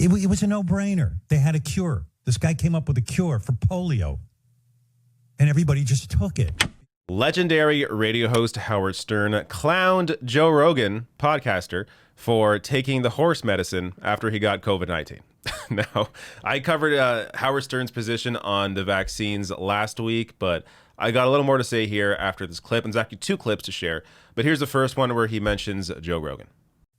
It was a no-brainer. They had a cure. This guy came up with a cure for polio, and everybody just took it. Legendary radio host Howard Stern clowned Joe Rogan, podcaster, for taking the horse medicine after he got COVID-19. Now, I covered Howard Stern's position on the vaccines last week, but I got a little more to say here after this clip, and there's actually two clips to share. But here's the first one where he mentions Joe Rogan.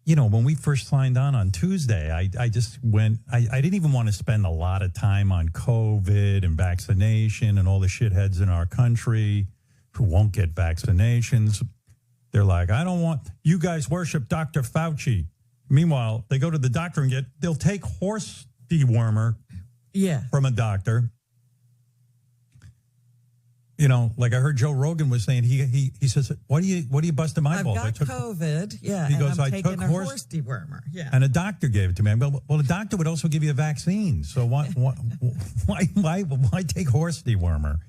You know, when we first signed on Tuesday, I just went, I didn't even want to spend a lot of time on COVID and vaccination and all the shitheads in our country who won't get vaccinations. They're like, I don't want, you guys worship Dr. Fauci. Meanwhile, they go to the doctor and they'll take horse dewormer from a doctor. You know, like I heard Joe Rogan was saying, he says, what do you busting my balls? I've got COVID, He goes, I'm I taking took a horse dewormer, and a doctor gave it to me. Well, the doctor would also give you a vaccine. So why take horse dewormer?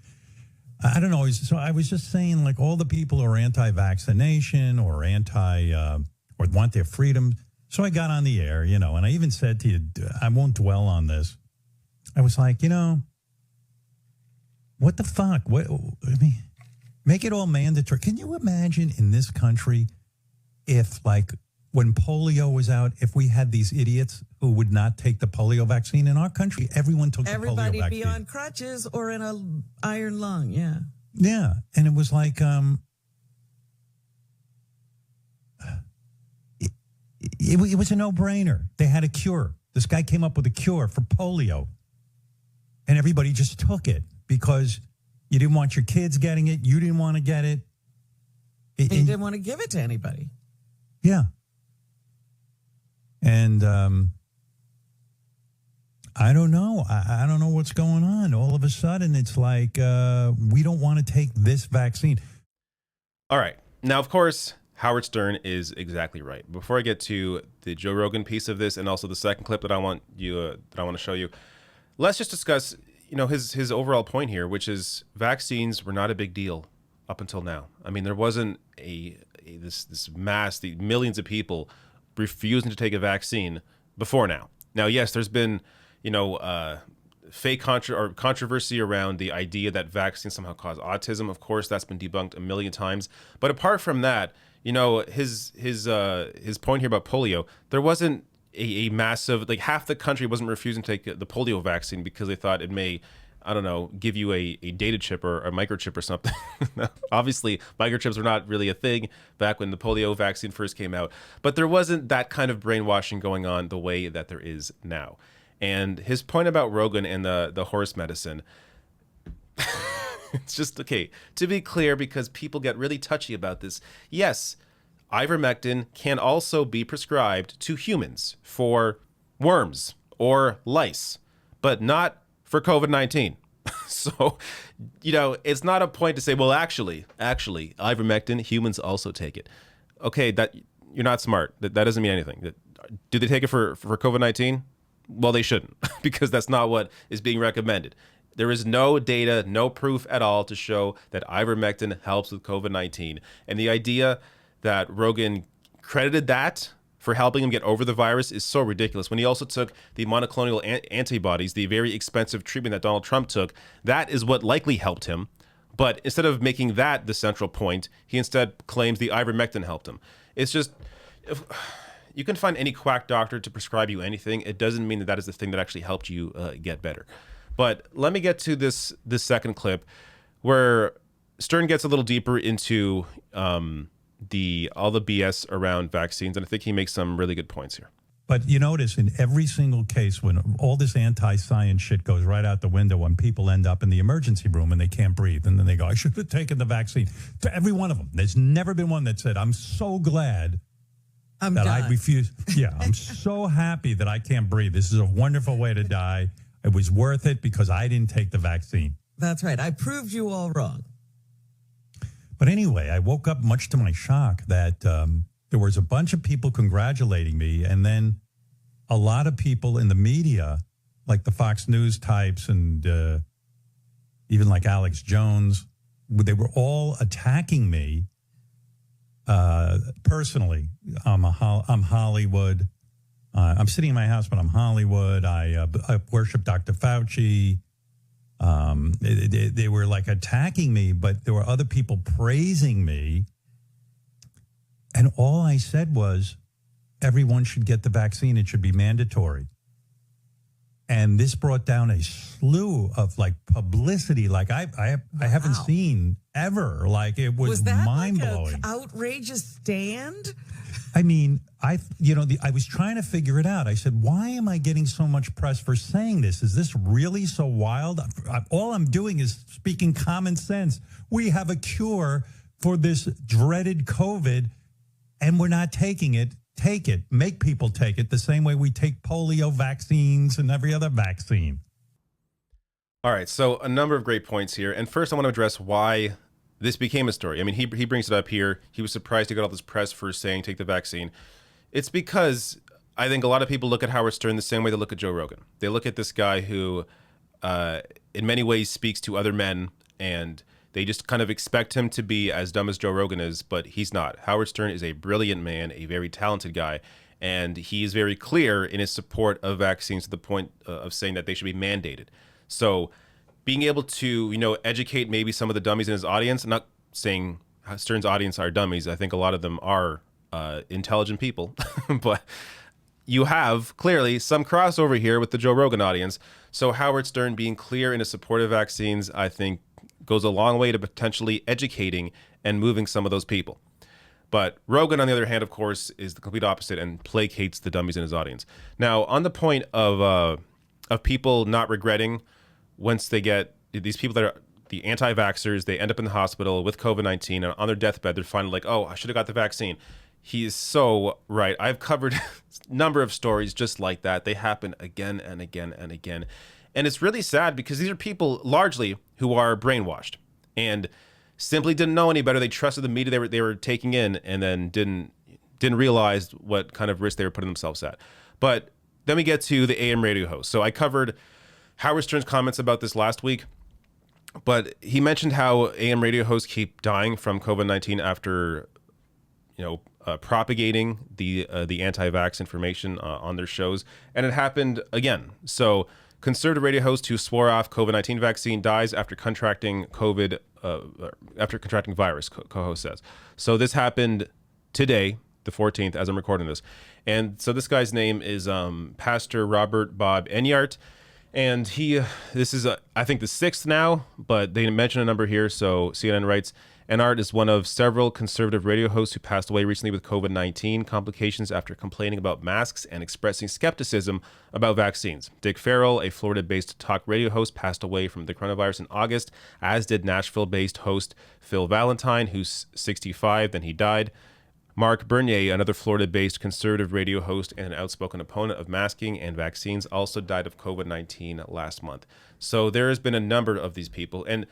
I don't know. So I was just saying, like, all the people who are anti-vaccination or or want their freedom. So I got on the air, you know, and I even said to you, I won't dwell on this. I was like, you know, what the fuck? Make it all mandatory. Can you imagine in this country if, like, when polio was out, if we had these idiots who would not take the polio vaccine in our country? Everyone took the polio vaccine. Everybody be on crutches or in a iron lung, yeah. Yeah, and it was like, it was a no-brainer. They had a cure. This guy came up with a cure for polio, and everybody just took it because you didn't want your kids getting it. You didn't want to get it. You didn't want to give it to anybody. Yeah. And I don't know. I don't know what's going on. All of a sudden, it's like we don't want to take this vaccine. All right. Now, of course, Howard Stern is exactly right. Before I get to the Joe Rogan piece of this and also the second clip that I want to show you, let's just discuss, you know, his overall point here, which is vaccines were not a big deal up until now. I mean, there wasn't this mass, the millions of people refusing to take a vaccine before now. Now, yes, there's been, you know, fake controversy around the idea that vaccines somehow cause autism. Of course, that's been debunked a million times. But apart from that, you know, his point here about polio, there wasn't a massive, like, half the country wasn't refusing to take the polio vaccine because they thought it may, I don't know, give you a data chip or a microchip or something. Obviously, microchips were not really a thing back when the polio vaccine first came out. But there wasn't that kind of brainwashing going on the way that there is now. And his point about Rogan and the horse medicine, it's just, okay, to be clear, because people get really touchy about this. Yes, ivermectin can also be prescribed to humans for worms or lice, but not for COVID-19. So, you know, it's not a point to say, well, actually, ivermectin, humans also take it. Okay, that you're not smart. That doesn't mean anything. Do they take it for COVID-19? Well, they shouldn't, because that's not what is being recommended. There is no data, no proof at all to show that ivermectin helps with COVID-19. And the idea that Rogan credited that for helping him get over the virus is so ridiculous. When he also took the monoclonal antibodies, the very expensive treatment that Donald Trump took, that is what likely helped him. But instead of making that the central point, he instead claims the ivermectin helped him. It's just, you can find any quack doctor to prescribe you anything. It doesn't mean that that is the thing that actually helped you get better. But let me get to this second clip where Stern gets a little deeper into all the BS around vaccines, and I think he makes some really good points here. But you notice in every single case when all this anti-science shit goes right out the window when people end up in the emergency room and they can't breathe, and then they go, I should have taken the vaccine. To every one of them, there's never been one that said, I'm so glad that I refused. Yeah, I'm so happy that I can't breathe. This is a wonderful way to die. It was worth it because I didn't take the vaccine. That's right. I proved you all wrong. But anyway, I woke up much to my shock that there was a bunch of people congratulating me, and then a lot of people in the media, like the Fox News types and even like Alex Jones, they were all attacking me personally. I'm Hollywood. I'm sitting in my house, but I'm Hollywood. I worship Dr. Fauci. They were like attacking me, but there were other people praising me. And all I said was, everyone should get the vaccine. It should be mandatory. And this brought down a slew of like publicity, like I haven't seen ever. Like it was that mind like blowing. an outrageous stand? I mean, I was trying to figure it out. I said, why am I getting so much press for saying this? Is this really so wild? All I'm doing is speaking common sense. We have a cure for this dreaded COVID, and we're not taking it. Take it. Make people take it the same way we take polio vaccines and every other vaccine. All right, so a number of great points here. And first, I want to address why this became a story. I mean, he brings it up here. He was surprised to get all this press for saying take the vaccine. It's because I think a lot of people look at Howard Stern the same way they look at Joe Rogan. They look at this guy who, in many ways, speaks to other men, and they just kind of expect him to be as dumb as Joe Rogan is, but he's not. Howard Stern is a brilliant man, a very talented guy, and he is very clear in his support of vaccines to the point of saying that they should be mandated. So being able to, educate maybe some of the dummies in his audience, I'm not saying Stern's audience are dummies. I think a lot of them are intelligent people, but you have clearly some crossover here with the Joe Rogan audience. So Howard Stern being clear in his support of vaccines, I think, goes a long way to potentially educating and moving some of those people. But Rogan, on the other hand, of course, is the complete opposite and placates the dummies in his audience. Now, on the point of people not regretting once they get these people that are the anti-vaxxers, they end up in the hospital with COVID-19 and on their deathbed, they're finally like, oh, I should have got the vaccine. He is so right. I've covered a number of stories just like that. They happen again and again and again. And it's really sad because these are people largely who are brainwashed and simply didn't know any better. They trusted the media they were taking in and then didn't realize what kind of risk they were putting themselves at. But then we get to the AM radio host. So I covered Howard Stern's comments about this last week, but he mentioned how AM radio hosts keep dying from COVID-19 after, propagating the anti-vax information on their shows. And it happened again. So conservative radio host who swore off COVID-19 vaccine dies after contracting virus, co-host says. So this happened today, the 14th, as I'm recording this. And so this guy's name is Pastor Robert Bob Enyart. And this is, I think, the 6th now, but they mention a number here. So CNN writes, Enyart is one of several conservative radio hosts who passed away recently with COVID-19 complications after complaining about masks and expressing skepticism about vaccines. Dick Farrell, a Florida-based talk radio host, passed away from the coronavirus in August, as did Nashville-based host Phil Valentine, who's 65, then he died. Mark Bernier, another Florida-based conservative radio host and an outspoken opponent of masking and vaccines, also died of COVID-19 last month. So there has been a number of these people, and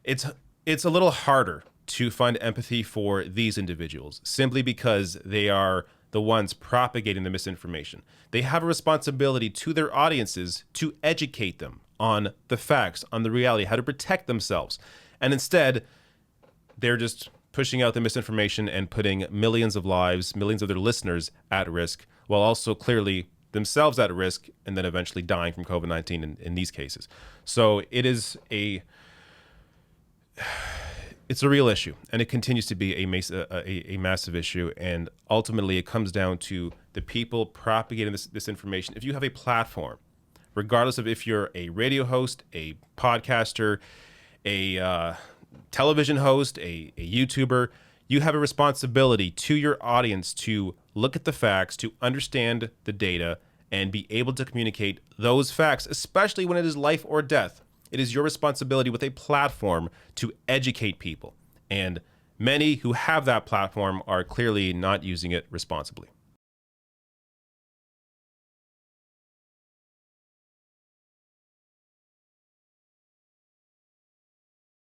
it's a little harder to find empathy for these individuals simply because they are the ones propagating the misinformation. They have a responsibility to their audiences to educate them on the facts, on the reality, how to protect themselves. And instead, they're just pushing out the misinformation and putting millions of lives, millions of their listeners at risk, while also clearly themselves at risk and then eventually dying from COVID-19 in these cases. So it's a real issue, and it continues to be a massive issue. And ultimately, it comes down to the people propagating this information. If you have a platform, regardless of if you're a radio host, a podcaster, a television host, a YouTuber, you have a responsibility to your audience to look at the facts, to understand the data, and be able to communicate those facts, especially when it is life or death. It is your responsibility with a platform to educate people. And many who have that platform are clearly not using it responsibly.